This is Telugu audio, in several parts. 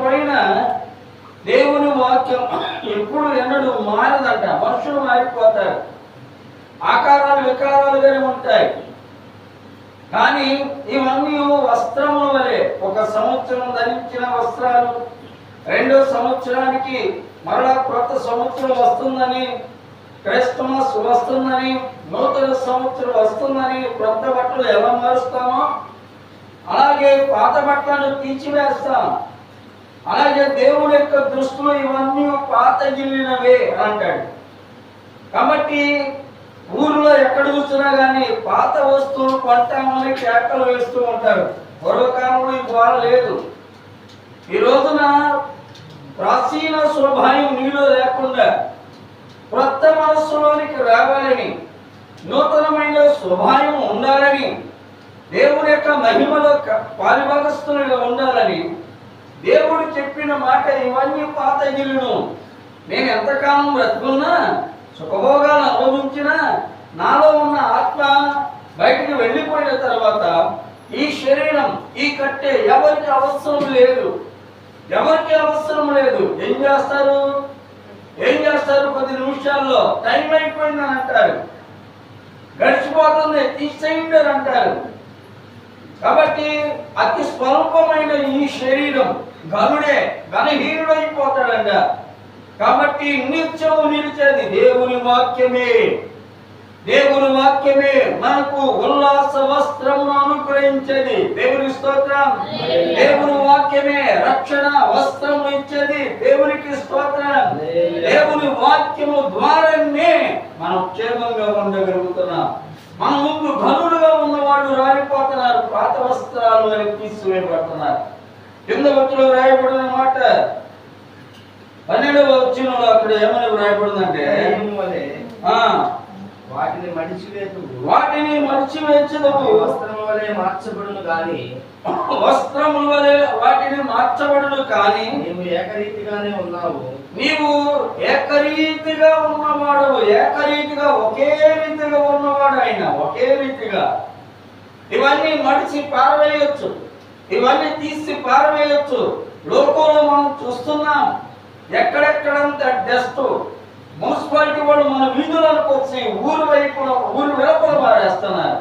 పైన దేవుని వాక్యం ఎప్పుడు ఎన్నడూ మారదంట. మనుషులు మారిపోతారు, ఆకారాలు వికారాలుగానే ఉంటాయి. కానీ ఇవన్నీ వస్త్రముల వలె. ఒక సంవత్సరం ధరించిన వస్త్రాలు రెండో సంవత్సరానికి మరలా కొత్త సంవత్సరం వస్తుందని, క్రిస్మస్ వస్తుందని, నూతన సంవత్సరం వస్తుందని కొత్త బట్టలు ఎలా మారుస్తామో అలాగే పాత బట్టలను తీసివేస్తాం. అలాగే దేవుడి యొక్క దృష్టిలో ఇవన్నీ పాత గిల్లినవే అంటాడు. కాబట్టి ఊర్లో ఎక్కడ చూసినా కానీ పాత వస్తువులు కొంటామని కేకలు వేస్తూ ఉంటారు. పూర్వకాలంలో ఈ గోడ లేదు. ఈ రోజున ప్రాచీన స్వభావం నీలో లేకుండా కొత్త మనస్సులోనికి రావాలని, నూతనమైన స్వభావం ఉండాలని, దేవుని యొక్క మహిమలో పాలుభాగస్తులుగా ఉండాలని దేవుడు చెప్పిన మాట. ఇవన్నీ పాత గిల్లును. నేను ఎంతకాలం బ్రతుకున్నా, సుఖభోగాలు అనుభవించినా, నాలో ఉన్న ఆత్మ బయటికి వెళ్ళిపోయిన తర్వాత ఈ శరీరం, ఈ కట్టె ఎవరికి అవసరం లేదు, ఎవరికి అవసరం లేదు. ఏం చేస్తారు? 10 నిమిషాల్లో టైం అయిపోయిందని అంటారు, గడిచిపోతుంది తీసేయండి అని అంటారు. కాబట్టి అతి స్వల్పమైన ఈ శరీరం ఘనహీనుడైపోతాడంట. కాబట్టి నిత్యము నిలిచేది దేవుని వాక్యమే. దేవుని వాక్యమే మనకు ఉల్లాస వస్త్రమును అనుగ్రహించేది. దేవుని స్తోత్రం. దేవుని వాక్యమే రక్షణ వస్త్రము ఇచ్చేది. దేవునికి స్తోత్రం. దేవుని వాక్యము ద్వారానే మనం క్షేమంగా ఉండగలుగుతున్నాం. మన ముందు ఘనులుగా ఉన్నవాడు రాలిపోతున్నారు, పాత వస్త్రాలు అని తీసివేయబడుతున్నారు. కింద వచనంలో రాయబడిన మాట 12వ వచనంలో అక్కడ ఏమని రాయబడిందంటే, వాటిని మడిచివేతువు, వస్త్రముల వలె మార్చబడును గాని, వస్త్రముల వలె వాటిని మార్చబడును కానీ నీవు ఏకరీతిగానే ఉన్నావు. నీవు ఏకరీతిగా ఉన్నవాడు, ఏకరీతిగా ఒకే రీతిగా ఉన్నవాడు. ఆయన ఒకే రీతిగా. ఇవన్నీ మడిచి పారవేయచ్చు, ఇవన్నీ తీసి పారవేయచ్చు. లోకంలో మనం చూస్తున్నాం, ఎక్కడెక్కడంత డస్ట్. మున్సిపాలిటీ వాళ్ళు మన వీధులకు వచ్చి ఊరు వెలుపల పారేస్తున్నారు.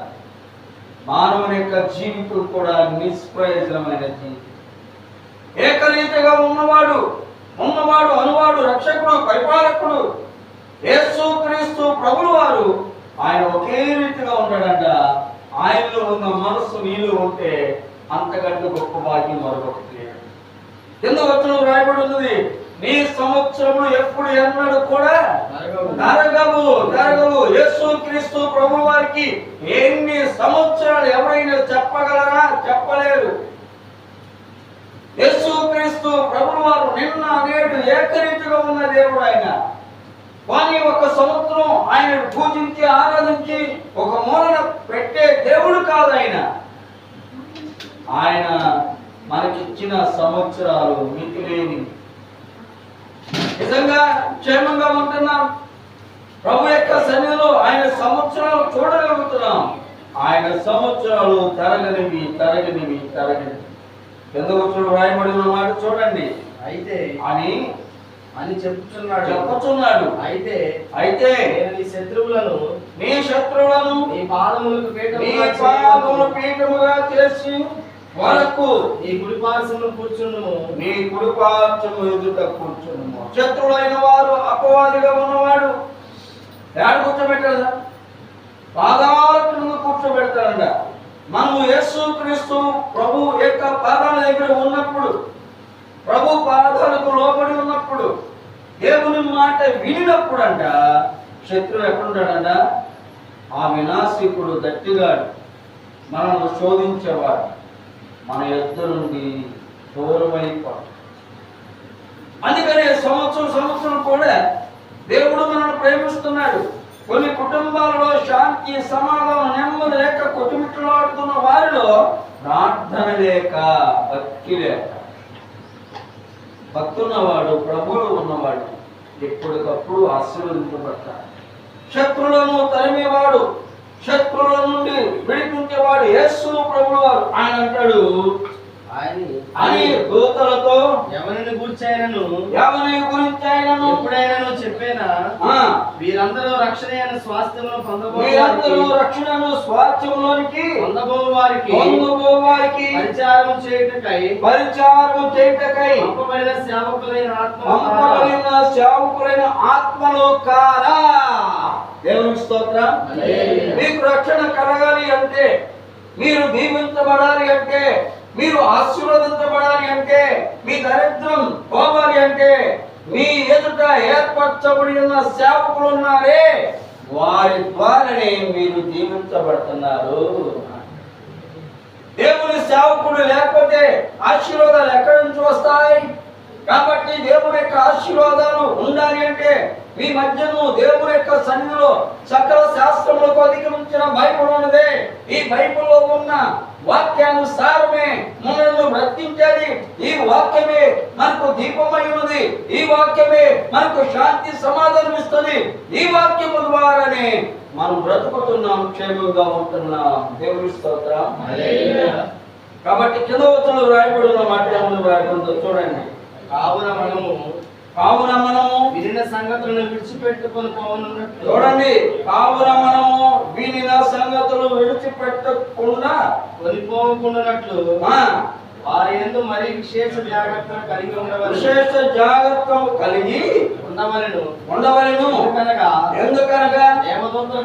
మానవుని యొక్క జీవితం కూడా నిష్ప్రయోజనమైన జీవితం. ఏకరీతిగా ఉన్నవాడు అనువాడు, రక్షకుడు, పరిపాలకుడు యేసుక్రీస్తు ప్రభువు వారు ఆయన ఒకే రీతిగా ఉంటాడంట. ఆయనలో ఉన్న మనస్సు నీలో ఉంటే అంతకంటే గొప్ప భాగ్యం మరొకటి లేదు. కింద వచనం రాయబడి ఉన్నది, నీ సంవత్సరములు ఎప్పుడు ఎన్నడూ కూడా జరగవు. యేసుక్రీస్తు ప్రభువు వారికి ఎన్ని సంవత్సరాలు ఎవరైనా చెప్పగలరా? చెప్పలేరు. యేసుక్రీస్తు ప్రభువు వారు నిన్న నేడు ఏకరీతిగా ఉన్న దేవుడు ఆయన. కానీ ఒక సంవత్సరం ఆయన పూజించి ఆరాధించి ఒక మూలన పెట్టే దేవుడు కాదు ఆయన. ఆయన మనకిచ్చిన సంవత్సరాలు మితిలేని. నిజంగా క్షేమంగా ఉంటున్నాం. ప్రభు యొక్క సన్నిధిలో ఆయన సంవత్సరాలు చూడగలుగుతున్నాం. ఆయన సంవత్సరాలు తరగనివి. ఎందుకు రాయబడిన మాట చూడండి. అయితే అని చెప్పుచున్నాడు. అయితే నేను నీ శత్రువులను నీ పాదములకు పీఠముగా చేసి వరకు నీ కుడిపార్శ్వమున కూర్చుండుము, నీ కుడిపార్శ్వము ఎదుట కూర్చుండుము. శత్రువులైన వారు, అపవాదిగా ఉన్నవాడు ఏడ కూర్చోబెట్టాడు? పాదాల కింద కూర్చోబెడతాడంట. మనము యేసుక్రీస్తు ప్రభు యొక్క పాదాల దగ్గర ఉన్నప్పుడు, ప్రభు పాదాలకు లోబడి ఉన్నప్పుడు, దేవుని మాట వినినప్పుడు అంట శత్రువు ఎక్కడుంటాడంట? ఆ వినాశకుడు గట్టిగాడు, మనల్ని శోధించేవాడు మన యొద్ద నుండి దూరమైపోడు. అందుకనే సంవత్సరం కూడా దేవుడు మనల్ని ప్రేమిస్తున్నాడు. కొన్ని కుటుంబాలలో శాంతి, సమాధానం, నెమ్మది లేక కొట్టుమిట్లాడుతున్న వారిలో ప్రార్థన లేక, భక్తి లేక. భక్తున్నవాడు, ప్రభువులు ఉన్నవాడు ఎప్పటికప్పుడు ఆశీర్వదించబడతాడు. శత్రులను తరిమేవాడు, శత్రువుల నుండి విడిపించేవాడు యేసు ప్రభువు వారు. ఆయన అంటాడు, అని దూతలతో ఎవరిని గురించైనను ఎప్పుడైనా చెప్పేనా వీరందరూ రక్షణ అయిన స్వాస్థ్యమును స్వాస్థ్యములోనికి పొందబో వారికి పరిచారము చేయుటకై పంపబడిన సేవకులైన ఆత్మలు కారా. దేవునికి స్తోత్రం. మీకు రక్షణ కలగాలి అంటే, మీరు దీవించబడాలి అంటే, మీరు ఆశీర్వదించబడాలి అంటే, మీ దరిద్రం పోవాలి అంటే, మీ ఎదుట ఏర్పరచబడి ఉన్న సేవకులు ఉన్నారే, వారి ద్వారానే మీరు దీవించబడుతున్నారు. దేవుని సేవకుడు లేకపోతే ఆశీర్వాదాలు ఎక్కడి నుంచి వస్తాయి? కాబట్టి దేవుని యొక్క ఆశీర్వాదాలు ఉండాలి అంటే మీ మధ్యను దేవుని యొక్క సన్నిధిలో సకల శాస్త్రములకు అధిగమించిన బైబిల్ ఉన్నదే. ఈ బైబిల్లో ఉన్న వాక్యానుసారమే మనల్ని బ్రతికించేది. ఈ వాక్యమే మనకు దీపమై ఉన్నది. ఈ వాక్యమే మనకు శాంతి సమాధానం ఇస్తుంది. ఈ వాక్యము ద్వారానే మనం బ్రతుకుతున్నాం, క్షేమంగా ఉంటున్నాం. దేవుని స్తోత్రం. కాబట్టి కింద వచనంలో రాయబడి ఉన్న మాట ఏమని చూడండి. కావున మనము వినిన సంగతులను విడిచిపెట్టుకొని పోవనున్నట్లు. చూడండి, కావున మనము వినిన సంగతులు విడిచిపెట్టకుండా కొనిపోకుండానట్లు వారి యందు మరి విశేష జాగ్రత్త కలిగి ఉండవలెను. ఎందుకనగా దేవదూతల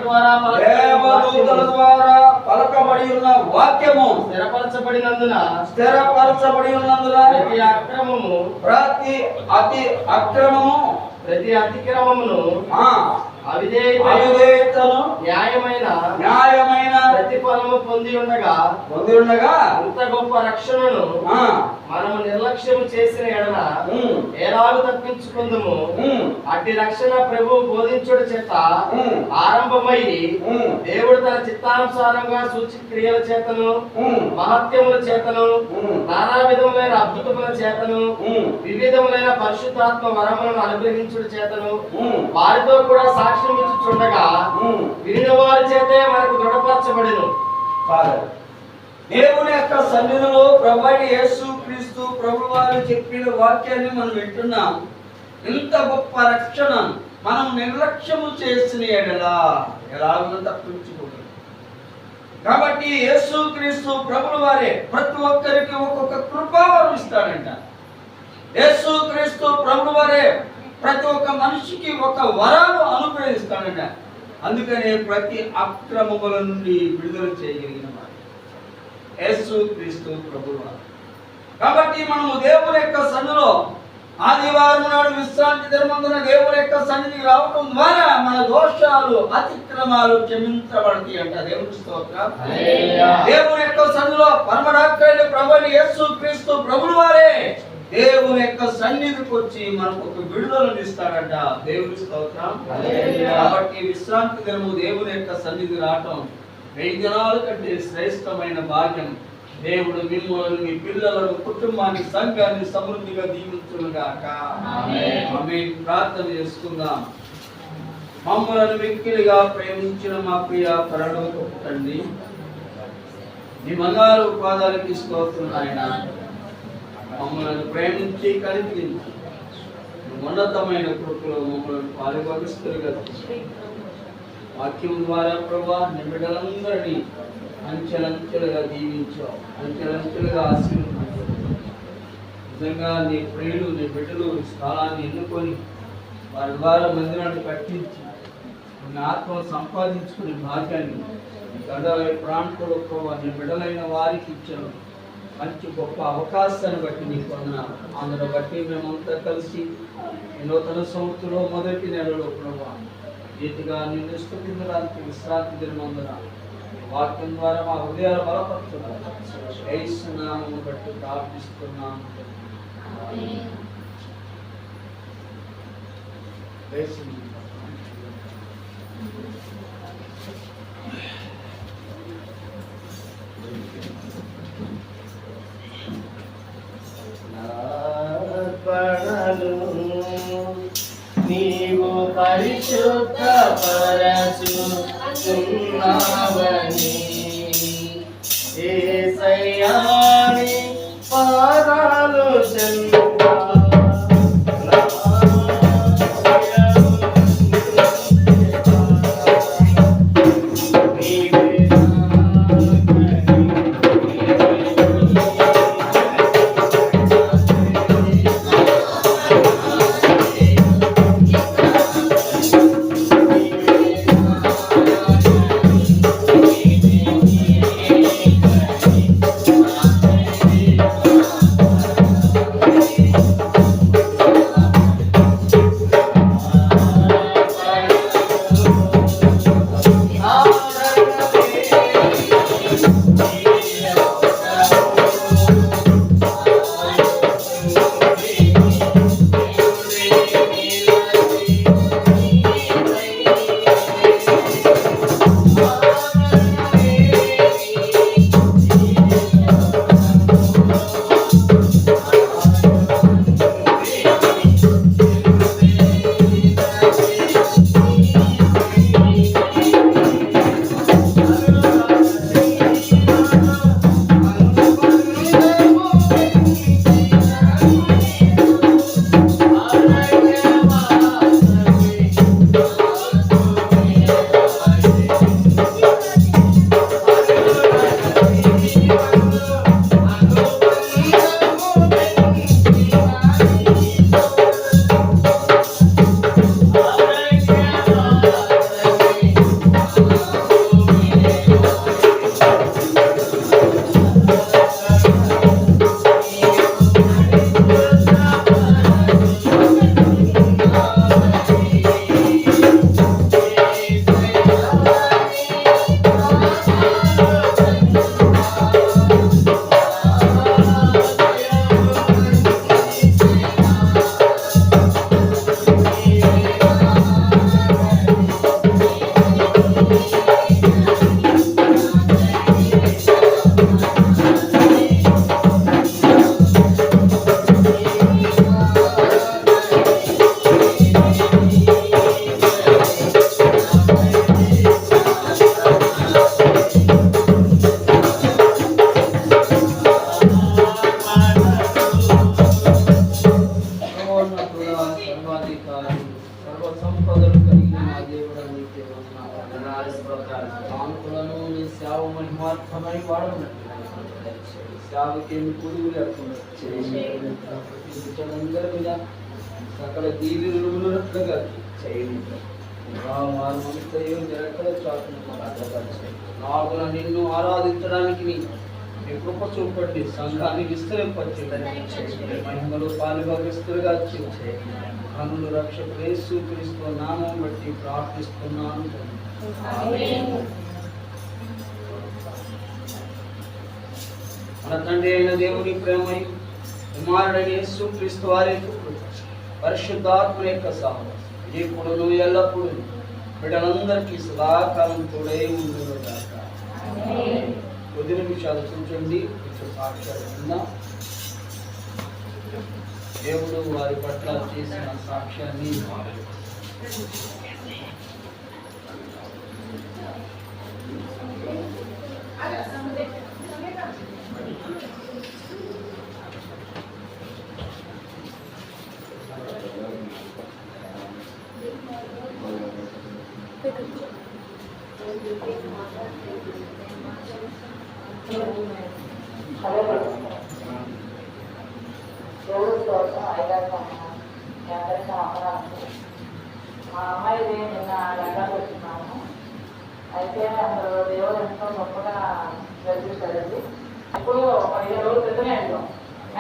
ద్వారా పలకబడి ఉన్న వాక్యము స్థిరపరచబడినందున ప్రతి అతిక్రమమును అవిధేయతను న్యాయమైన ప్రతిఫలము పొంది ఉండగా ఇంత గొప్ప రక్షణను మనము నిర్లక్ష్యము చేసిన ఎడల ఎలాగూ తప్పించుకుందుము. అట్టి రక్షణ ప్రభువు బోధించుట చేత ఆరంభమై దేవుడు తన చిత్తానుసారంగా సూచక్రియల చేతను మహత్యముల చేతను నానా విధములైన అద్భుతముల చేతను వివిధములైన పరిశుద్ధాత్మ వరములను అనుగ్రహించుట చేతను వారితో కూడా సాక్ష్యం ఇచ్చుచుండగా వినిన వారి చేతే మనకు దృఢపరచబడెను. దేవుని యొక్క సన్నిధిలో ప్రభువైన యేసుక్రీస్తు ప్రభువు వారు చెప్పిన వాక్యాన్ని మనం వింటున్నాం. ఇంత గొప్ప రక్షణ మనం నిర్లక్ష్యము చేసిన ఎలాగో తప్పించుకోగలం. కాబట్టి యేసుక్రీస్తు ప్రభువు వారే ప్రతి ఒక్కరికి ఒక్కొక్క కృపావరం ఇస్తాడంట. యేసుక్రీస్తు ప్రభువు వారే ప్రతి ఒక్క మనిషికి ఒక వరాలు అనుగ్రహిస్తాడంట. అందుకనే ప్రతి అక్రమముల నుండి విడుదల చేయగలిగిన యేసుక్రీస్తు ప్రభువు. కాబట్టి మనము దేవుని యొక్క సన్నిధిలో ఆదివారం నాడు విశ్రాంతి దినమందున దేవుని యొక్క సన్నిధికి రావడం ద్వారా మన దోషాలు అతిక్రమాలు క్షమించబడతాయి అంట. దేవుని స్తోత్రం. దేవుని యొక్క సన్నిధిలో పరమడాక్టరైన ప్రభువైన యేసుక్రీస్తు ప్రభువు వారే దేవుని యొక్క సన్నిధికి వచ్చి మనకు ఒక విడుదలను ఇస్తాడంట. దేవుని స్తోత్రం. కాబట్టి విశ్రాంతి దినము దేవుని యొక్క సన్నిధి రావటం 1000 దినాల కంటే శ్రేష్టమైన భాగ్యం. దేవుడు మిమ్మల్ని, మీ పిల్లలను, కుటుంబాన్ని, సంఘాన్ని సమృద్ధిగా దీవించునుగాక. ఆమేన్. ప్రార్థన చేసుకుందాం. మమ్మలను మిక్కిలిగా ప్రేమించిన మా ప్రియ పరలోకపు తండ్రి, మీ బంగారు పాదాలకి స్తోత్రం నాయన. మమ్మల్ని ప్రేమించి కలిగించి ఉన్నతమైన కృపలో మమ్మల్ని పాలుభాగస్తులుగా వాక్యం ద్వారా ప్రభా నీ బిడ్డలందరినీ అంచెలంచెలుగా దీవించావు, అంచెలంచెలుగా ఆశీర్వదించావు. నిజంగా నీ ప్రియులు, నీ బిడ్డలు స్థలాన్ని ఎన్నుకొని వారి ద్వారా మందిరాన్ని కట్టించి నీ ఆత్మను సంపాదించుకునే భాగ్యాన్ని గడల ప్రాంతంలో ప్రభావ నీ బిడ్డలైన వారికి ఇచ్చాను. మంచి గొప్ప అవకాశాన్ని బట్టి నీకు అన్నాను. అందులో బట్టి మేమంతా కలిసి నూతన సంవత్సరంలో మొదటి నెలలో ప్రభావ రీతిగా నిన్ను స్తుతించడానికి విశ్రాంతి దినమందున వాక్యం ద్వారా మా హృదయాలు బలపరుచున్నాము బట్టి ప్రార్థిస్తున్నాము. నీవు పరిశుద్ధ పరచుచున్నావని యేసయ్యాని సమర్థమై వాడమన్నట్టు సేవకేమి పొడుగు లేకుండా చేయండి. ప్రతి మీద సకల దీవులుగా చేయండి. మారుమంతయో నిరకల నాగున నిన్ను ఆరాధించడానికి మీ కృప చూపండి. సంఘాన్ని విస్తరింపచేయండి. మహిమలు పాలుభాగస్తులుగా చేయండి. కనులు రక్షకుడు యేసుక్రీస్తు నామం బట్టి ప్రార్థిస్తున్నాను. మన తండ్రి అయిన దేవుని ప్రేమయు కుమారుడైన యేసుక్రీస్తు వారి పరిశుద్ధాత్మ యొక్క సహవాసం ఇప్పుడును ఎల్లప్పుడూ బిడ్డలందరికీ సదాకాలం తోడై ఉండుగాక. కొద్ది నిమిషాలు కూర్చోండి. సాక్ష్యాలు విందాం. దేవుడు వారి పట్ల చేసిన సాక్ష్యాన్ని మా అమ్మాయిది నిన్న లంగాలు వచ్చినాము. అయితే అందులో దేవుడు ఎంతో గొప్పగా జరిపిస్తారండి. ఇప్పుడు 15 రోజుల క్రితమే వెళ్ళాం.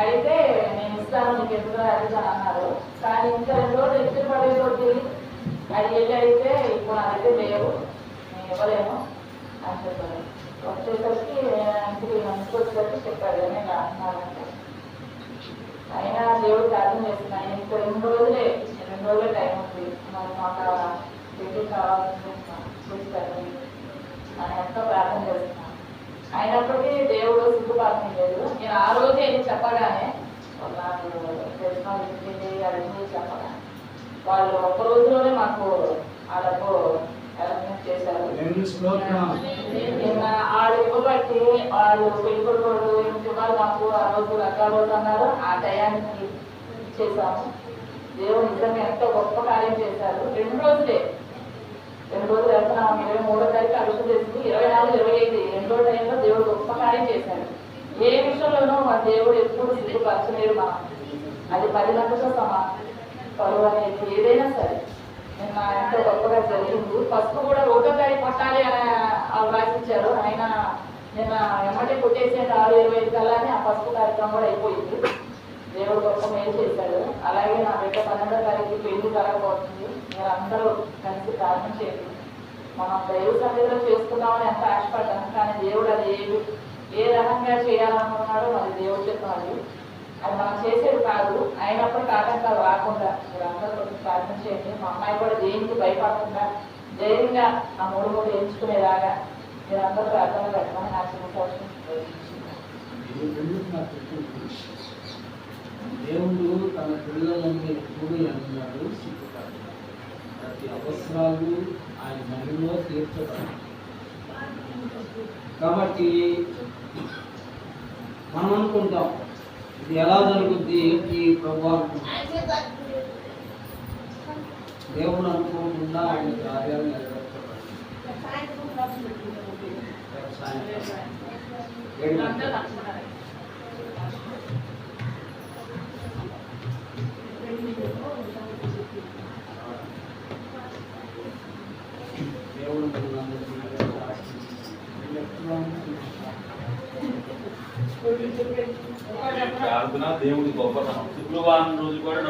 అయితే నేను ఇస్తాను నీకు ఎందుకు అది అన్నారు. కానీ ఇంకా 2 రోజులు ఎత్తులు పడేది అది వెళ్ళి అయితే ఇప్పుడు నా దగ్గర లేవు, నేను ఇవ్వలేను అని చెప్పాను. వచ్చేసరికి ఇంటికి వచ్చేసరికి చెప్పాడు నేను అంటున్నానంటే అయినా దేవుడు ప్రార్థన చేస్తున్నాను. ఇంకా 2 రోజులే టైం ఉంది, మరి మాకు పెళ్లి కావాలని చూస్తాను అని ఎంతో ప్రార్థన చేస్తున్నాను. అయినప్పటికీ దేవుడు సిగ్గుపాతం లేదు. నేను ఆ రోజే చెప్పగానే నాకు తెలిసిన ఇంటికి అడిగి చెప్పగానే వాళ్ళు 1 రోజులోనే మాకు ఆ డబ్బు అరేంజ్మెంట్ చేశారు. నిన్న వాళ్ళు ఇవ్వబట్టి వాళ్ళు పెళ్ళికొడుకోడు ఏమిటి వాళ్ళు మాకు ఆ రోజు రకాలు అన్నారు. ఆ టయానికి ఇచ్చేసాము. దేవుడు నిజంగా ఎంతో గొప్ప కార్యం చేశారు. 2 రోజులే 2 రోజులు వెళ్తున్నాము. 23వ తారీఖు అడుగు చేసింది. 24, 25 రెండో టైంలో దేవుడు గొప్ప కార్యం చేశారు. ఏ విషయంలోనూ మా దేవుడు ఎప్పుడు సిగ్గుపరచలేడు. మనం అది 10 మందితో సమానం. పరువు అనేది ఏదైనా సరే నిన్న ఎంతో గొప్పగా జరిగింది. పసుపు కూడా 1వ తారీఖు కొట్టాలి అని రాసిచ్చారు. ఆయన నిన్న వెంబడి కొట్టేసే 6:25 కల్లానే ఆ పసుపు కార్యక్రమం కూడా అయిపోయింది. దేవుడు గొప్ప మేలు చేశాడు. అలాగే నా బిడ్డ 12వ తారీఖు పెళ్లి జరగబోతుంది. మీరు అందరూ కలిసి ప్రార్థన చేయండి. మనం దైవ సన్నిధిలో చేసుకుందామని ఎంత ఆశపడ్డాను. కానీ దేవుడు అది ఏ రకంగా చేయాలనుకున్నాడో మరి దేవుడు చెప్పాలి. అది మనం చేసేది కాదు. అయినప్పటికీ ఆటంకాలు రాకుండా మీరు అందరూ కొంచెం ప్రార్థన చేయండి. మా అమ్మాయి కూడా దేనికి భయపడకుండా ధైర్యంగా ఆ 3 ఎంచుకునేలాగా మీరు అందరూ ప్రార్థన పెట్టమని నా చిన్న కోసం. దేవుడు తన పిల్లలను ఎప్పుడు అన్నాడు సిగ్గుపడు. ప్రతి అవసరాలు ఆయన మహిమలో తీర్చబడాలి. కాబట్టి మనం అనుకుంటాం ఇది ఎలా జరుగుద్ది ఏంటి ప్రభావం. దేవుడు అనుకోకుండా ఆయన కార్యాలు నెరవేర్చబడాలి. దేవుడి గొప్పతనం. శుక్రవారం రోజు కూడా